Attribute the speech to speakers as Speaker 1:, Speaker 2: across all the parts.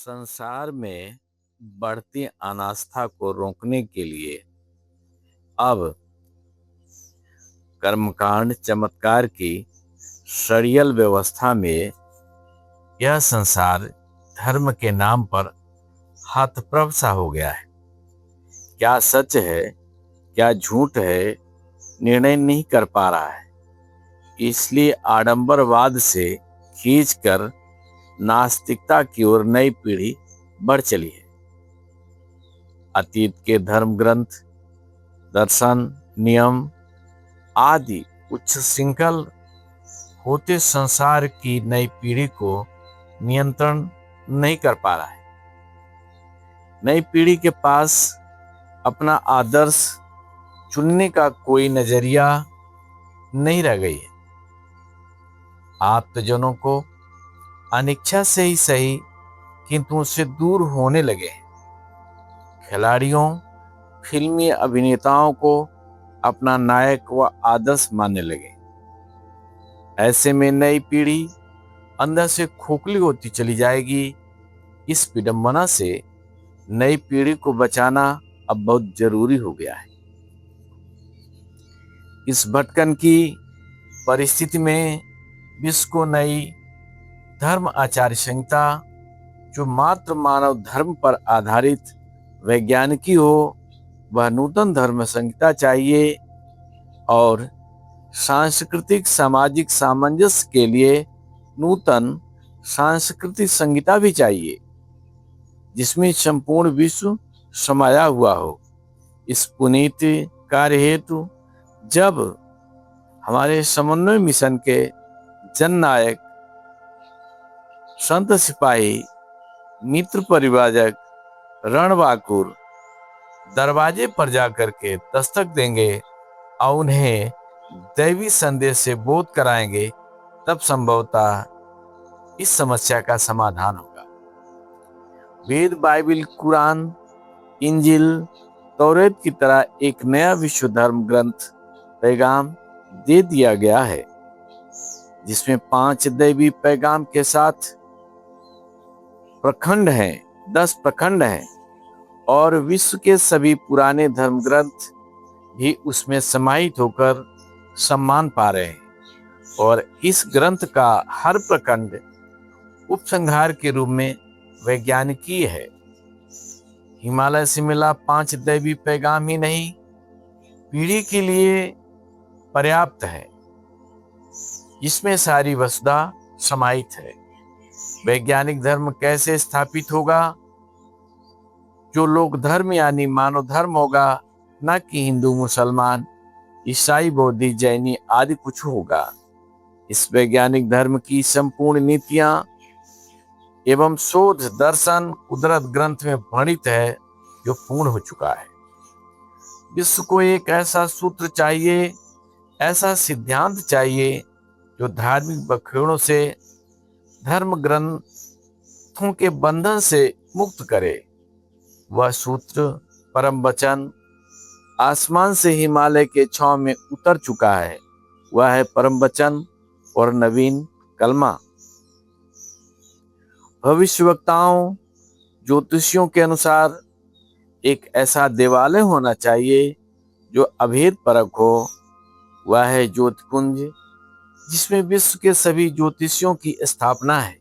Speaker 1: संसार में बढ़ती अनास्था को रोकने के लिए अब कर्मकांड चमत्कार की सरियल व्यवस्था में यह संसार धर्म के नाम पर हतप्रभ सा हो गया है। क्या सच है क्या झूठ है निर्णय नहीं कर पा रहा है। इसलिए आडंबरवाद से खींचकर नास्तिकता की ओर नई पीढ़ी बढ़ चली है। अतीत के धर्म ग्रंथ, दर्शन, नियम आदि उच्च श्रृंखल होते संसार की नई पीढ़ी को नियंत्रण नहीं कर पा रहा है। नई पीढ़ी के पास अपना आदर्श चुनने का कोई नजरिया नहीं रह गई है। आप्तजनों को अनिच्छा से ही सही किंतु उससे दूर होने लगे हैं। खिलाड़ियों, फिल्मी अभिनेताओं को अपना नायक व आदर्श मानने लगे। ऐसे में नई पीढ़ी अंदर से खोखली होती चली जाएगी। इस विडंबना से नई पीढ़ी को बचाना अब बहुत जरूरी हो गया है। इस भटकन की परिस्थिति में विश्व को नई धर्म आचार्य संहिता, जो मात्र मानव धर्म पर आधारित वैज्ञानिकी हो, वह नूतन धर्म संहिता चाहिए और सांस्कृतिक सामाजिक सामंजस्य के लिए नूतन सांस्कृतिक संहिता भी चाहिए, जिसमें संपूर्ण विश्व समाया हुआ हो। इस पुनीत कार्य हेतु जब हमारे समन्वय मिशन के जननायक, संत सिपाही, मित्र परिवारक, रणबांकुर दरवाजे पर जाकर के दस्तक देंगे और उन्हें दैवी संदेश से बोध कराएंगे, तब संभवतः इस समस्या का समाधान होगा। वेद, बाइबिल, कुरान, इंजिल, तौरेत की तरह एक नया विश्व धर्म ग्रंथ पैगाम दे दिया गया है, जिसमें 5 दैवी पैगाम के साथ प्रखंड हैं, 10 प्रखंड हैं और विश्व के सभी पुराने धर्म ग्रंथ भी उसमें समाहित होकर सम्मान पा रहे हैं। और इस ग्रंथ का हर प्रखंड उपसंहार के रूप में वैज्ञानिकीय है। हिमालय से मिला 5 दैवी पैगाम ही नहीं, पीढ़ी के लिए पर्याप्त है, जिसमें सारी वसुधा समाहित है। वैज्ञानिक धर्म कैसे स्थापित होगा? जो लोक धर्म यानी मानव धर्म होगा, न कि हिंदू, मुसलमान, ईसाई, बौद्धी, जैनी आदि कुछ होगा। इस वैज्ञानिक धर्म की संपूर्ण नीतियां एवं शोध दर्शन कुदरत ग्रंथ में वर्णित है, जो पूर्ण हो चुका है। विश्व को एक ऐसा सूत्र चाहिए, ऐसा सिद्धांत चाहिए, जो धार्मिक बखेड़ों से, धर्म ग्रंथों के बंधन से मुक्त करे। वह सूत्र परम वचन आसमान से हिमालय के छांव में उतर चुका है। वह है परम वचन और नवीन कलमा। भविष्यवक्ताओं, ज्योतिषियों के अनुसार एक ऐसा देवालय होना चाहिए जो अभेद परक हो। वह है ज्योतिपुंज, जिसमें विश्व के सभी ज्योतिषियों की स्थापना है।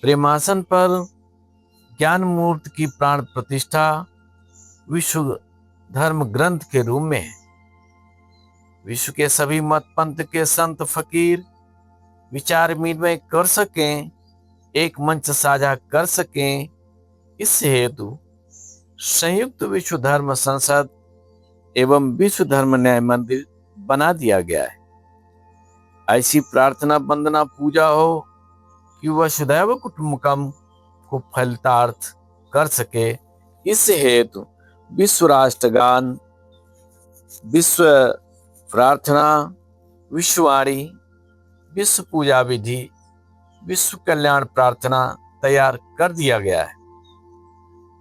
Speaker 1: प्रेमासन पर ज्ञान मूर्ति की प्राण प्रतिष्ठा विश्व धर्म ग्रंथ के रूप में है। विश्व के सभी मत पंथ के संत फकीर विचार विनिमय कर सकें, एक मंच साझा कर सकें, इस हेतु संयुक्त विश्व धर्म संसद एवं विश्व धर्म न्याय मंदिर बना दिया गया है। ऐसी प्रार्थना, वंदना, पूजा हो कि वसुधैव कुटुंबकम को फलितार्थ कर सके। इस हेतु विश्व राष्ट्रगान, विश्व प्रार्थना, विश्ववाणी, विश्व पूजा विधि, विश्व कल्याण प्रार्थना तैयार कर दिया गया है,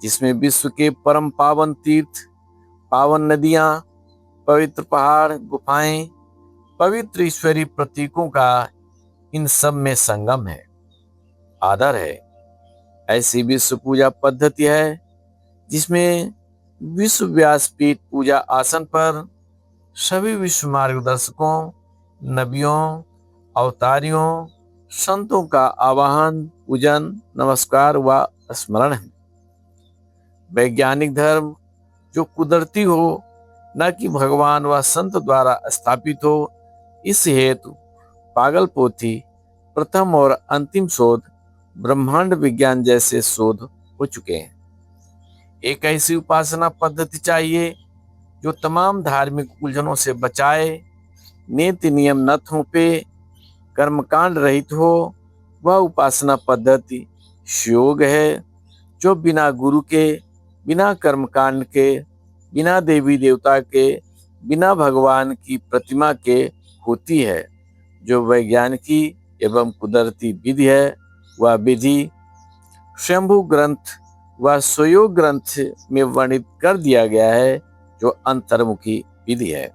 Speaker 1: जिसमें विश्व के परम पावन तीर्थ, पावन नदियां, पवित्र पहाड़, गुफाएं, पवित्र ईश्वरीय प्रतीकों का इन सब में संगम है, आदर है। ऐसी विश्व पूजा पद्धति है जिसमें विश्व व्यासपीठ पूजा आसन पर सभी विश्व मार्गदर्शकों, नबियों, अवतारियों, संतों का आवाहन, पूजन, नमस्कार व स्मरण है। वैज्ञानिक धर्म जो कुदरती हो, न कि भगवान व संत द्वारा स्थापित हो, इस हेतु पागलपोथी, प्रथम और अंतिम शोध, ब्रह्मांड विज्ञान जैसे शोध हो चुके हैं। एक ऐसी उपासना पद्धति चाहिए जो तमाम धार्मिक उलझनों से बचाए, नीति नियम न थोपे, कर्मकांड रहित हो। वह उपासना पद्धति योग है जो बिना गुरु के, बिना कर्मकांड के, बिना देवी देवता के, बिना भगवान की प्रतिमा के होती है। जो वैज्ञानिकी एवं कुदरती विधि है, वह विधि स्वयंभू ग्रंथ व स्वयोग ग्रंथ में वर्णित कर दिया गया है, जो अंतर्मुखी विधि है।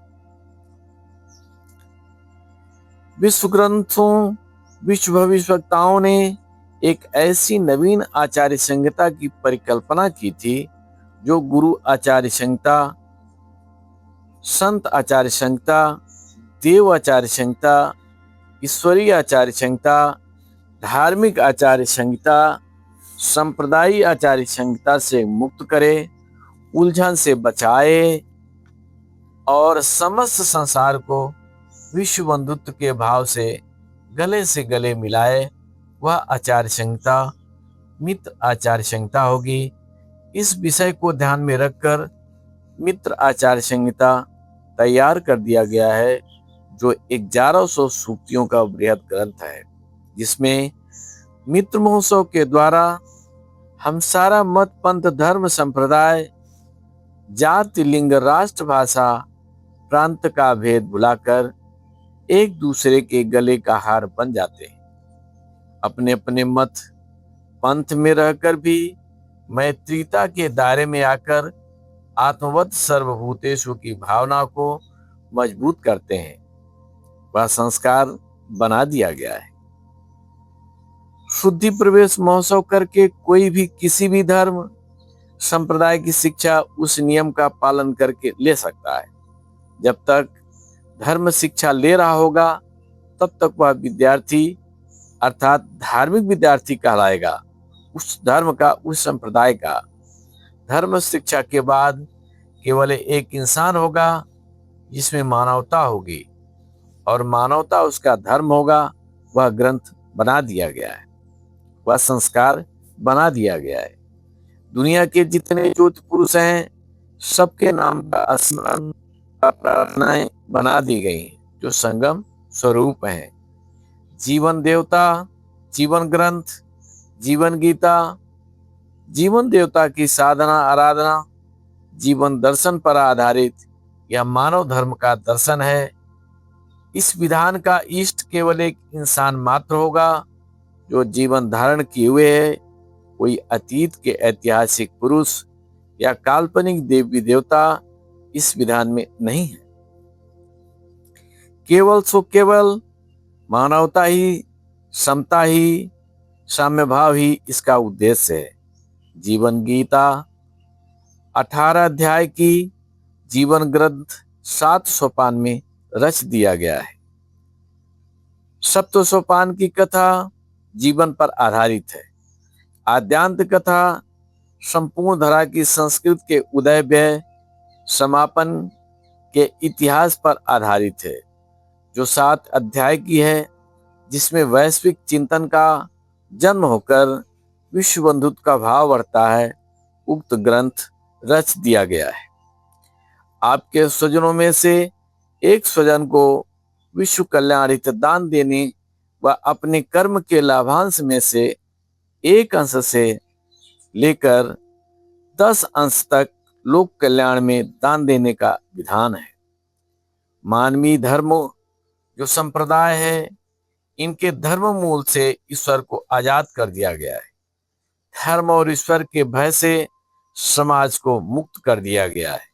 Speaker 1: विश्व ग्रंथों, विश्व भविष्यवक्ताओं ने एक ऐसी नवीन आचार्य संहिता की परिकल्पना की थी जो गुरु आचार्य संहिता, संत आचार्य संहिता, देव आचार्य संहिता, ईश्वरीय आचार्य संहिता, धार्मिक आचार्य संहिता, संप्रदायी आचार्य संहिता से मुक्त करे, उलझन से बचाए और समस्त संसार को विश्व बंधुत्व के भाव से गले मिलाए। वह आचार्य संहिता मित्र आचार्य संहिता होगी। इस विषय को ध्यान में रखकर मित्र आचार्य संहिता तैयार कर दिया गया है, जो 1100 सूक्तियों का बृहद ग्रंथ है, जिसमें मित्र महोत्सव के द्वारा हम सारा मत, पंथ, धर्म, संप्रदाय, जाति, लिंग, राष्ट्र, भाषा, प्रांत का भेद भुलाकर एक दूसरे के गले का हार बन जाते हैं। अपने अपने मत, पंथ में रहकर भी मैत्रीता के दायरे में आकर आत्मवत सर्वभूतेषु की भावना को मजबूत करते हैं। वह संस्कार बना दिया गया है। शुद्धि प्रवेश महोत्सव करके कोई भी किसी भी धर्म संप्रदाय की शिक्षा उस नियम का पालन करके ले सकता है। जब तक धर्म शिक्षा ले रहा होगा, तब तक वह विद्यार्थी अर्थात धार्मिक विद्यार्थी कहलाएगा, उस धर्म का, उस संप्रदाय का। धर्म शिक्षा के बाद केवल एक इंसान होगा जिसमें मानवता होगी और मानवता उसका धर्म होगा। वह ग्रंथ बना दिया गया है, वह संस्कार बना दिया गया है। दुनिया के जितने ज्योति पुरुष हैं, सबके नाम का स्मरण, प्रार्थनाएं बना दी गई, जो संगम स्वरूप हैं। जीवन देवता, जीवन ग्रंथ, जीवन गीता, जीवन देवता की साधना आराधना, जीवन दर्शन पर आधारित यह मानव धर्म का दर्शन है। इस विधान का इष्ट केवल एक इंसान मात्र होगा जो जीवन धारण किए हुए है। कोई अतीत के ऐतिहासिक पुरुष या काल्पनिक देवी देवता इस विधान में नहीं है। केवल सो केवल मानवता ही, समता ही, साम्य भाव ही इसका उद्देश्य है। जीवन गीता 18 अध्याय की जीवन ग्रंथ 7 सोपान में रच दिया गया है। सप्त सोपान की कथा जीवन पर आधारित है। आद्यांत कथा संपूर्ण धरा की संस्कृत के उदय व्यय समापन के इतिहास पर आधारित है, जो 7 अध्याय की है, जिसमें वैश्विक चिंतन का जन्म होकर विश्व बंधुत्व का भाव बढ़ता है। उक्त ग्रंथ रच दिया गया है। आपके स्वजनों में से एक स्वजन को विश्व कल्याण हित दान देने व अपने कर्म के लाभांश में से एक अंश से लेकर 10 अंश तक लोक कल्याण में दान देने का विधान है। मानवीय धर्म जो संप्रदाय है, इनके धर्म मूल से ईश्वर को आजाद कर दिया गया है। धर्म और ईश्वर के भय से समाज को मुक्त कर दिया गया है।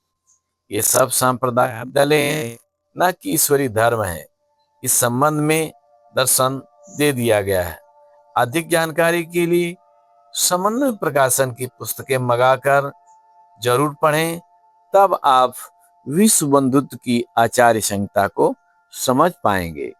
Speaker 1: ये सब संप्रदाय दले हैं, न कि ईश्वरीय धर्म है। इस संबंध में दर्शन दे दिया गया है। अधिक जानकारी के लिए समन्वय प्रकाशन की पुस्तकें मंगाकर जरूर पढ़ें, तब आप विश्व बंधुत्व की आचार्य संहिता को समझ पाएंगे।